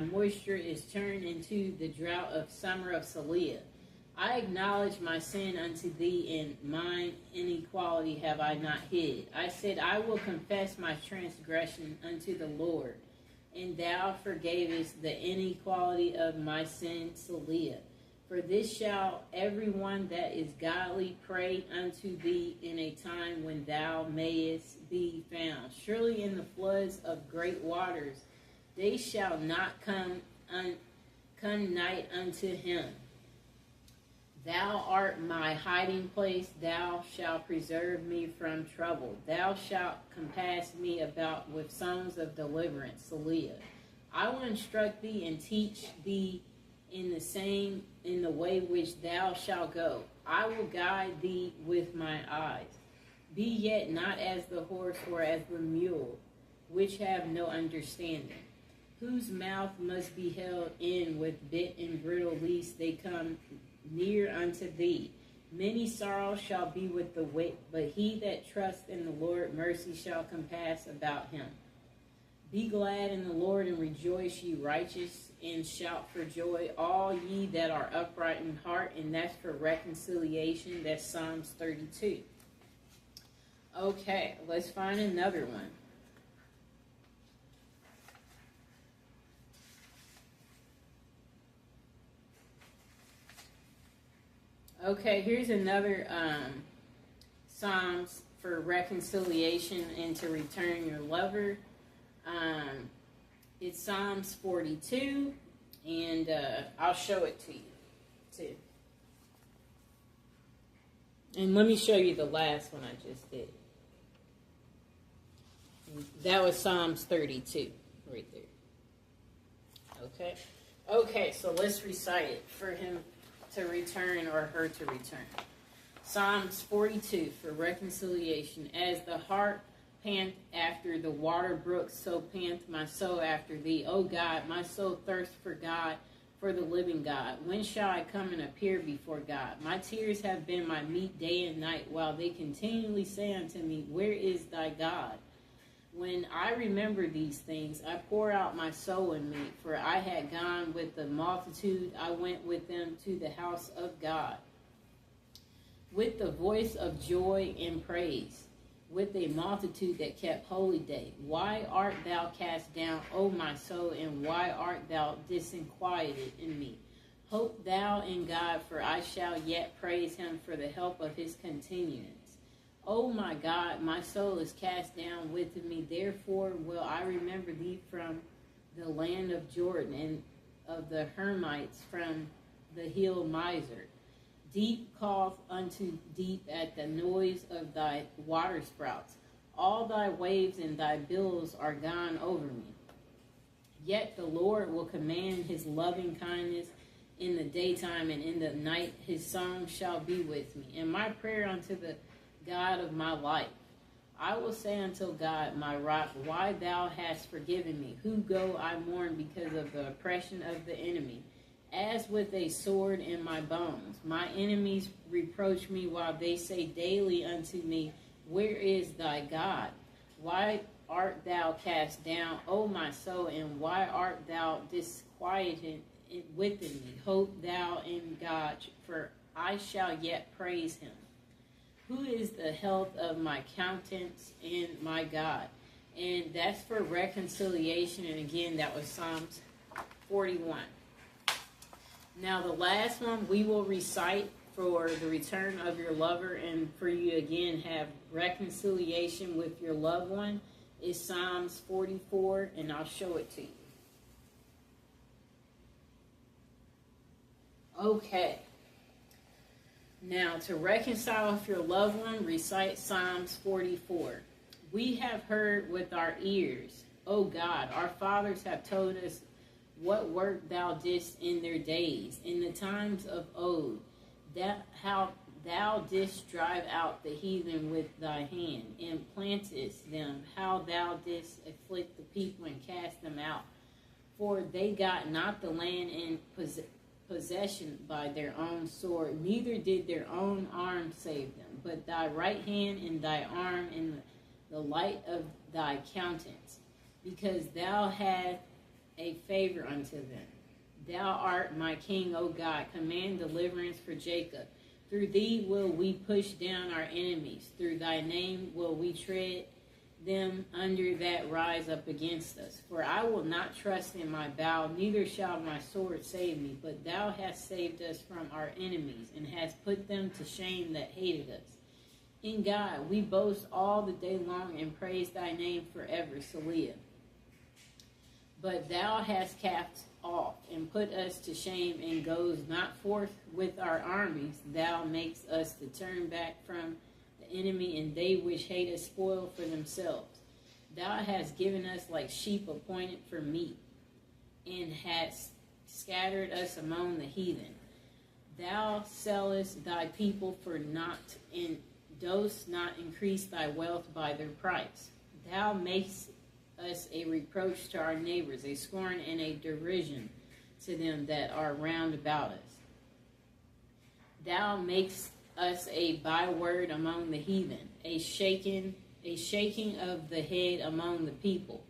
moisture is turned into the drought of summer of Saliah. I acknowledge my sin unto thee, and mine inequality have I not hid. I said, I will confess my transgression unto the Lord, and thou forgavest the inequality of my sin, Saliah. For this shall every one that is godly pray unto thee in a time when thou mayest be found. Surely in the floods of great waters they shall not come nigh unto him. Thou art my hiding place, thou shalt preserve me from trouble. Thou shalt compass me about with songs of deliverance, Saliah. I will instruct thee and teach thee in the way which thou shalt go. I will guide thee with my eyes. Be yet not as the horse or as the mule, which have no understanding, whose mouth must be held in with bit and bridle, lest they come near unto thee. Many sorrows shall be with the wicked, but he that trusts in the Lord, mercy shall compass about him. Be glad in the Lord and rejoice, ye righteous, and shout for joy, all ye that are upright in heart. And that's for reconciliation. That's Psalms 32. Okay, let's find another one. Okay, here's another Psalms for reconciliation and to return your lover. It's Psalms 42, and I'll show it to you, too. And let me show you the last one I just did. That was Psalms 32, right there. Okay? Okay, so let's recite it for him to return or her to return. Psalms 42 for reconciliation. As the hart pant after the water brooks, so pant my soul after thee. O God, my soul thirsts for God, for the living God. When shall I come and appear before God? My tears have been my meat day and night, while they continually say unto me, where is thy God? When I remember these things, I pour out my soul in me, for I had gone with the multitude, I went with them to the house of God, with the voice of joy and praise, with a multitude that kept holy day. Why art thou cast down, O my soul, and why art thou disquieted in me? Hope thou in God, for I shall yet praise him for the help of his continuance. O my God, my soul is cast down within me, therefore will I remember thee from the land of Jordan, and of the Hermites from the hill Mizar. Deep calleth unto deep at the noise of thy waterspouts. All thy waves and thy billows are gone over me. Yet the Lord will command his loving kindness in the daytime, and in the night his song shall be with me, and my prayer unto the God of my life. I will say unto God, my rock, why thou hast forgiven me? Who go I mourn because of the oppression of the enemy, as with a sword in my bones. My enemies reproach me, while they say daily unto me, where is thy God? Why art thou cast down, O my soul, and why art thou disquieted within me? Hope thou in God, for I shall yet praise him, who is the health of my countenance and my God. And that's for reconciliation. And again, that was Psalms 41. Now the last one we will recite for the return of your lover, and for you again have reconciliation with your loved one, is Psalms 44, and I'll show it to you. Okay. Now, to reconcile with your loved one, recite Psalms 44. We have heard with our ears, O God, our fathers have told us what work thou didst in their days, in the times of old, that how thou didst drive out the heathen with thy hand, and plantest them, how thou didst afflict the people and cast them out. For they got not the land in possession by their own sword, neither did their own arm save them, but thy right hand and thy arm and the light of thy countenance, because thou had a favor unto them. Thou art my king, O God. Command deliverance for Jacob. Through thee will we push down our enemies. Through thy name will we tread them under that rise up against us. For I will not trust in my bow, neither shall my sword save me. But thou hast saved us from our enemies, and hast put them to shame that hated us. In God we boast all the day long, and praise thy name forever. Selah. But thou hast cast off, and put us to shame, and goes not forth with our armies. Thou makest us to turn back from enemy, and they which hate us spoil for themselves. Thou hast given us like sheep appointed for meat, and hast scattered us among the heathen. Thou sellest thy people for naught, and dost not increase thy wealth by their price. Thou makest us a reproach to our neighbors, a scorn and a derision to them that are round about us. Thou makest us a byword among the heathen, a shaking of the head among the people.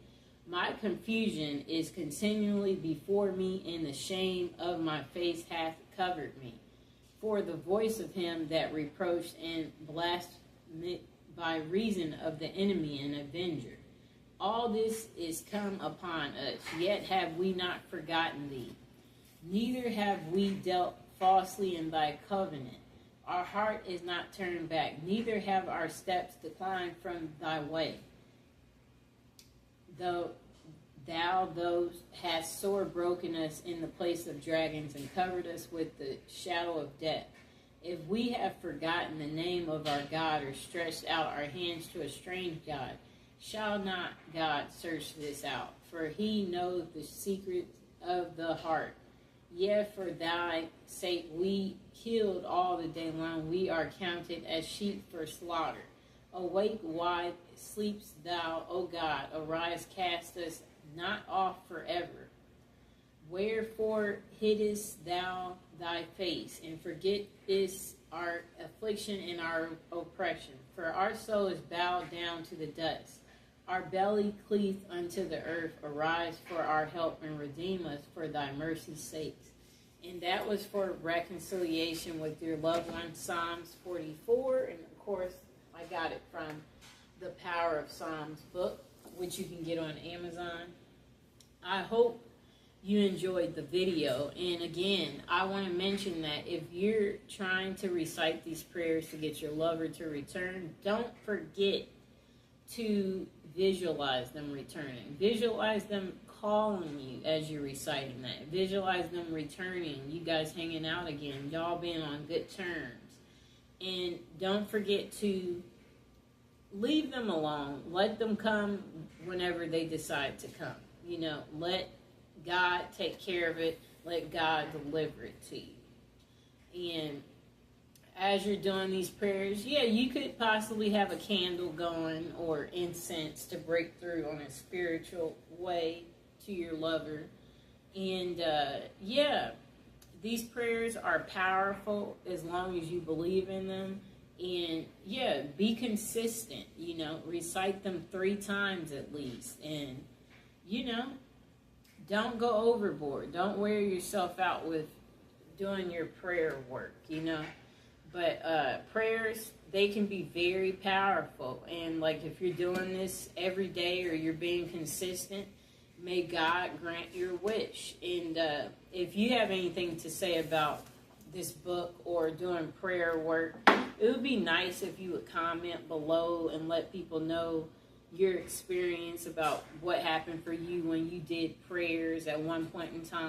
My confusion is continually before me, and the shame of my face hath covered me. For the voice of him that reproached and blasphemed by reason of the enemy and avenger. All this is come upon us, yet have we not forgotten thee. Neither have we dealt falsely in thy covenant. Our heart is not turned back, neither have our steps declined from thy way. Though thou hast sore broken us in the place of dragons, and covered us with the shadow of death. If we have forgotten the name of our God, or stretched out our hands to a strange God, shall not God search this out? For he knows the secrets of the heart. Yet for thy sake we killed all the day long. We are counted as sheep for slaughter. Awake, why sleepst thou, O God? Arise, cast us not off forever. Wherefore hiddest thou thy face, and forgettest our affliction and our oppression? For our soul is bowed down to the dust. Our belly cleaveth unto the earth. Arise for our help, and redeem us for thy mercy's sakes. And that was for reconciliation with your loved one, Psalms 44. And of course, I got it from the Power of Psalms book, which you can get on Amazon. I hope you enjoyed the video. And again, I want to mention that if you're trying to recite these prayers to get your lover to return, don't forget to visualize them returning. Visualize them calling you as you're reciting that. Visualize them returning, you guys hanging out again, y'all being on good terms. And don't forget to leave them alone. Let them come whenever they decide to come. You know, let God take care of it. Let God deliver it to you. And as you're doing these prayers, yeah, you could possibly have a candle going or incense to break through on a spiritual way to your lover. And yeah, these prayers are powerful as long as you believe in them. And yeah, be consistent, you know, recite them 3 times at least. And, you know, don't go overboard. Don't wear yourself out with doing your prayer work, you know. But prayers, they can be very powerful. And like if you're doing this every day or you're being consistent, may God grant your wish. And if you have anything to say about this book or doing prayer work, it would be nice if you would comment below and let people know your experience about what happened for you when you did prayers at one point in time.